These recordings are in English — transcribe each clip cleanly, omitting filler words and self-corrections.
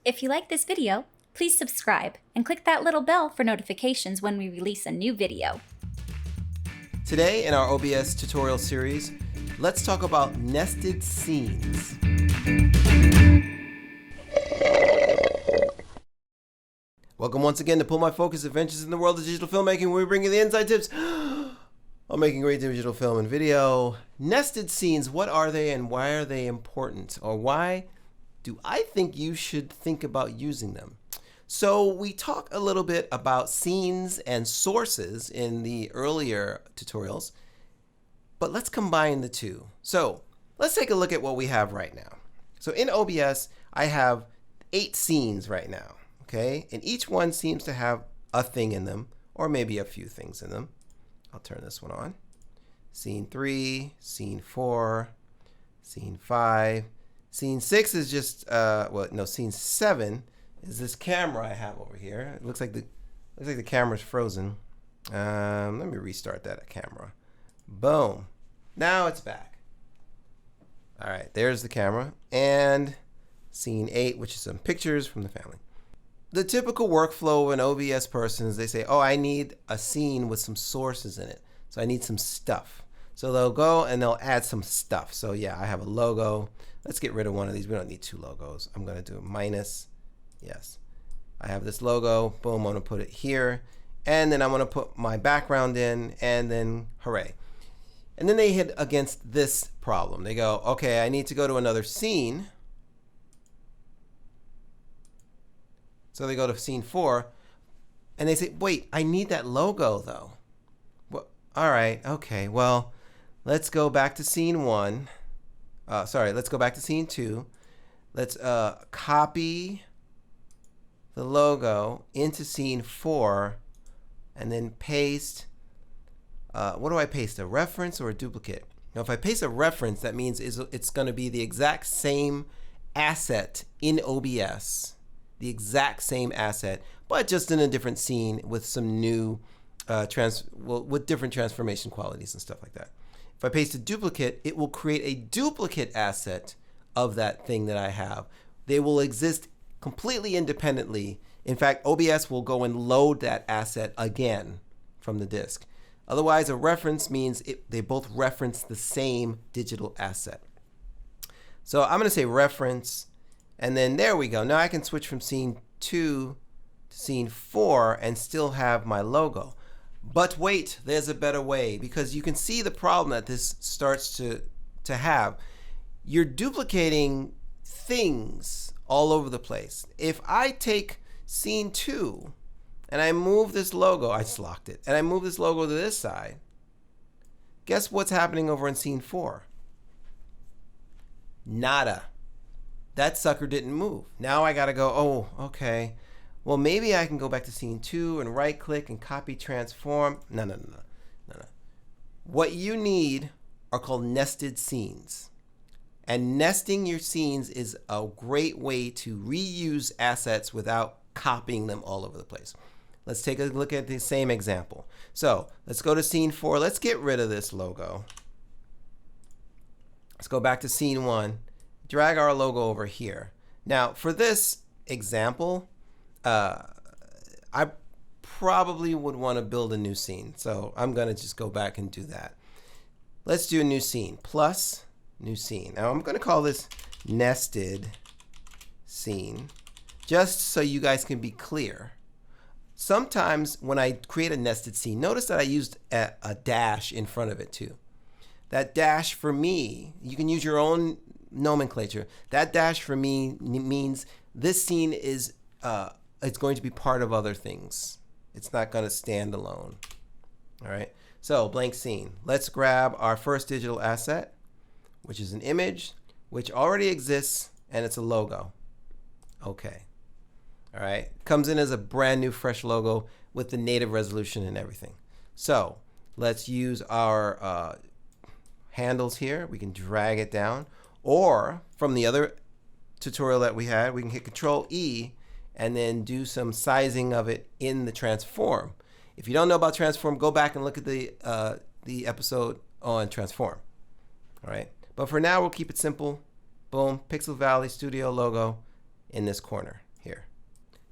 If you like this video, please subscribe and click that little bell for notifications when we release a new video. Today in our OBS tutorial series, let's talk about nested scenes. Welcome once again to Pull My Focus Adventures in the World of Digital Filmmaking, where we bring you the inside tips on making great digital film and video. Nested scenes, what are they and why are they important? Or why do I think you should think about using them? So we talked a little bit about scenes and sources in the earlier tutorials, but let's combine the two. So let's take a look at what we have right now. So in OBS, I have 8 scenes right now, okay? And each one seems to have a thing in them, or maybe a few things in them. I'll turn this one on. Scene 3, scene 4, scene 5. Scene 6 is just, scene 7 is this camera I have over here. It looks like the camera's frozen. Let me restart that camera. Boom. Now it's back. All right, there's the camera. And scene 8, which is some pictures from the family. The typical workflow of an OBS person is they say, oh, I need a scene with some sources in it. So I need some stuff. So they'll go and they'll add some stuff. So yeah, I have a logo. Let's get rid of one of these. We don't need 2 logos. I'm going to do a minus. Yes. I have this logo. Boom. I'm going to put it here. And then I'm going to put my background in. And then hooray. And then they hit against this problem. They go, okay, I need to go to another scene. So they go to scene 4. And they say, wait, I need that logo though. Well, all right. Okay. Well, let's go back to scene 1. Let's go back to scene 2. Let's copy the logo into scene 4 and then paste. What do I paste? A reference or a duplicate? Now, if I paste a reference, that means it's going to be the exact same asset in OBS, the exact same asset, but just in a different scene with some new with different transformation qualities and stuff like that. If I paste a duplicate, it will create a duplicate asset of that thing that I have. They will exist completely independently. In fact, OBS will go and load that asset again from the disk. Otherwise, a reference means they both reference the same digital asset. So I'm going to say reference, and then there we go. Now I can switch from scene 2 to scene 4 and still have my logo. But wait, there's a better way, because you can see the problem that this starts to have. You're duplicating things all over the place. If I take scene 2 and I move this logo, I just locked it, and I move this logo to this side, guess what's happening over in scene 4? Nada. That sucker didn't move. Now I gotta go, oh, okay. Well, maybe I can go back to scene 2 and right click and copy transform. No. What you need are called nested scenes. And nesting your scenes is a great way to reuse assets without copying them all over the place. Let's take a look at the same example. So let's go to scene 4. Let's get rid of this logo. Let's go back to scene 1. Drag our logo over here. Now for this example, I probably would want to build a new scene. So I'm going to just go back and do that. Let's do a new scene. Plus new scene. Now I'm going to call this nested scene, just so you guys can be clear. Sometimes when I create a nested scene, notice that I used a dash in front of it too. That dash for me, you can use your own nomenclature. That dash for me means this scene is it's going to be part of other things. It's not going to stand alone. All right. So blank scene. Let's grab our first digital asset, which is an image, which already exists, and it's a logo. Okay. All right. Comes in as a brand new fresh logo with the native resolution and everything. So let's use our handles here. We can drag it down, or from the other tutorial that we had, we can hit Control E and then do some sizing of it in the transform. If you don't know about transform, go back and look at the episode on transform. All right. But for now, we'll keep it simple. Boom, Pixel Valley Studio logo in this corner.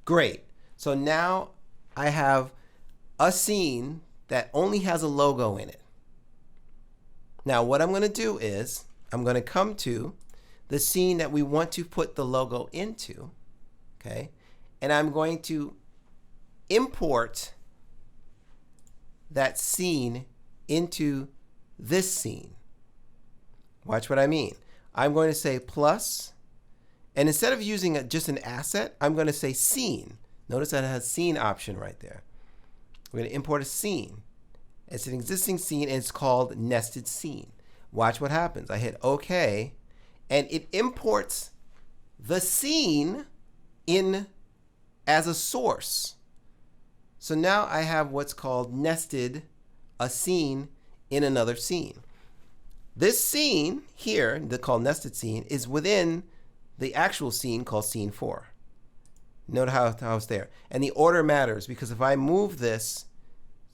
Great. So now I have a scene that only has a logo in it. Now what I'm going to do is I'm going to come to the scene that we want to put the logo into, okay? And I'm going to import that scene into this scene. Watch what I mean. I'm going to say plus, and instead of using just an asset, I'm going to say scene. Notice that it has scene option right there. We're going to import a scene. It's an existing scene and it's called nested scene. Watch what happens. I hit OK and it imports the scene in as a source. So now I have what's called nested a scene in another scene. This scene here, called nested scene, is within the actual scene called scene 4. Note how it's there. And the order matters because if I move this,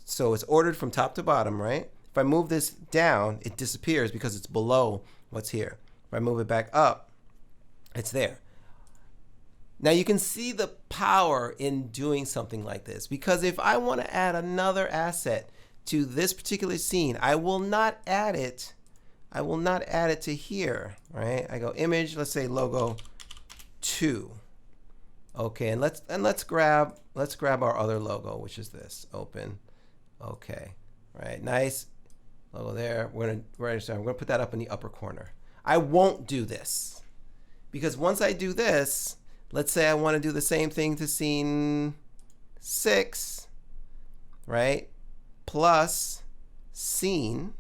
so it's ordered from top to bottom, right? If I move this down, it disappears because it's below what's here. If I move it back up, it's there. Now you can see the power in doing something like this, because if I want to add another asset to this particular scene, I will not add it to here, right? I go image, let's say logo 2. Okay, and let's grab our other logo, which is this. Open. Okay. Right. Nice logo there. I'm gonna put that up in the upper corner. I won't do this because once I do this, let's say I want to do the same thing to scene 6, right? Plus scene,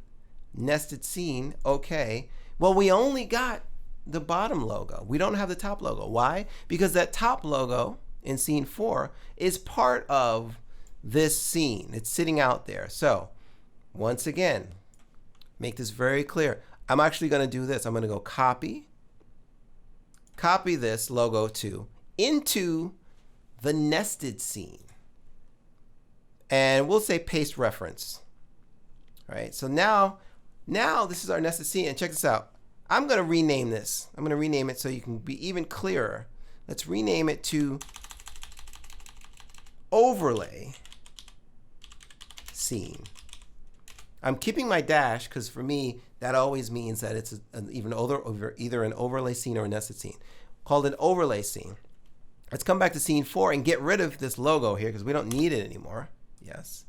nested scene. Okay. Well, we only got the bottom logo. We don't have the top logo. Why? Because that top logo in scene 4 is part of this scene. It's sitting out there. So once again, make this very clear. I'm actually going to do this. I'm going to go copy this logo 2 into the nested scene. And we'll say paste reference. All right. So now this is our nested scene. And check this out. I'm going to rename this. I'm going to rename it so you can be even clearer. Let's rename it to overlay scene. I'm keeping my dash because for me, that always means that it's either an overlay scene or a nested scene. Called an overlay scene. Let's come back to scene 4 and get rid of this logo here because we don't need it anymore. Yes.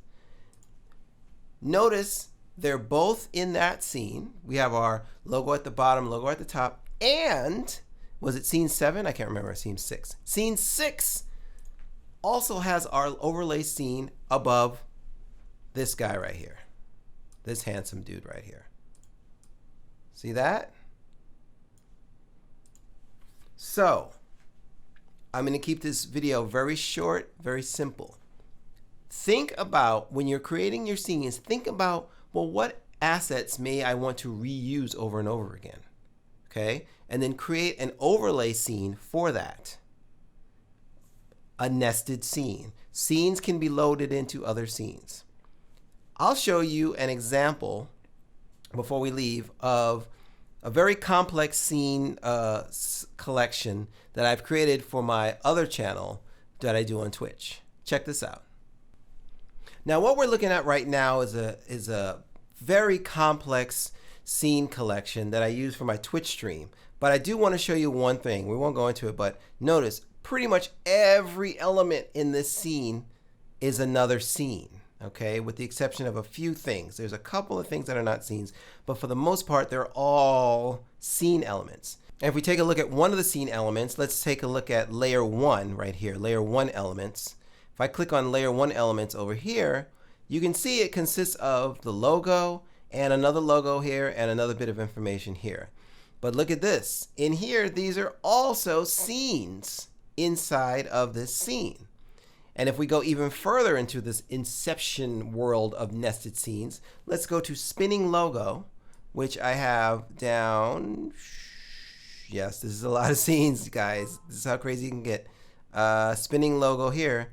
Notice they're both in that scene. We have our logo at the bottom, logo at the top, and was it scene 7? I can't remember. Scene 6. Scene 6 also has our overlay scene above this guy right here. This handsome dude right here. See that? So, I'm going to keep this video very short, very simple. Think about, when you're creating your scenes, think about, well, what assets may I want to reuse over and over again? Okay? And then create an overlay scene for that. A nested scene. Scenes can be loaded into other scenes. I'll show you an example before we leave of a very complex scene collection that I've created for my other channel that I do on Twitch. Check this out. Now what we're looking at right now is a very complex scene collection that I use for my Twitch stream. But I do want to show you one thing. We won't go into it, but notice pretty much every element in this scene is another scene. Okay, with the exception of a few things. There's a couple of things that are not scenes, but for the most part, they're all scene elements. And if we take a look at one of the scene elements, let's take a look at layer 1 right here, layer 1 elements. If I click on layer 1 elements over here, you can see it consists of the logo and another logo here and another bit of information here. But look at this. In here, these are also scenes inside of this scene. And if we go even further into this inception world of nested scenes, let's go to spinning logo, which I have down. Yes, this is a lot of scenes, guys. This is how crazy you can get. Spinning logo here.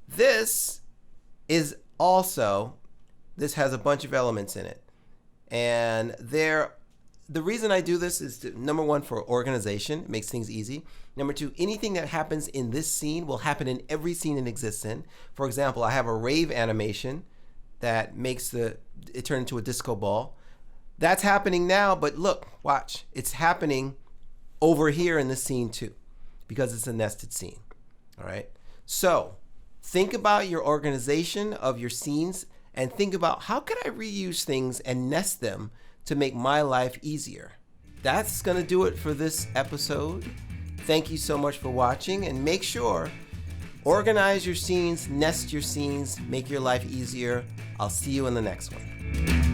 This is also, this has a bunch of elements in it. And the reason I do this is number one, for organization. It makes things easy. Number two, anything that happens in this scene will happen in every scene it exists in. For example, I have a rave animation that makes it turn into a disco ball. That's happening now, but look, watch. It's happening over here in this scene too, because it's a nested scene. All right. So think about your organization of your scenes and think about how can I reuse things and nest them to make my life easier. That's going to do it for this episode. Thank you so much for watching, and make sure organize your scenes, nest your scenes, make your life easier. I'll see you in the next one.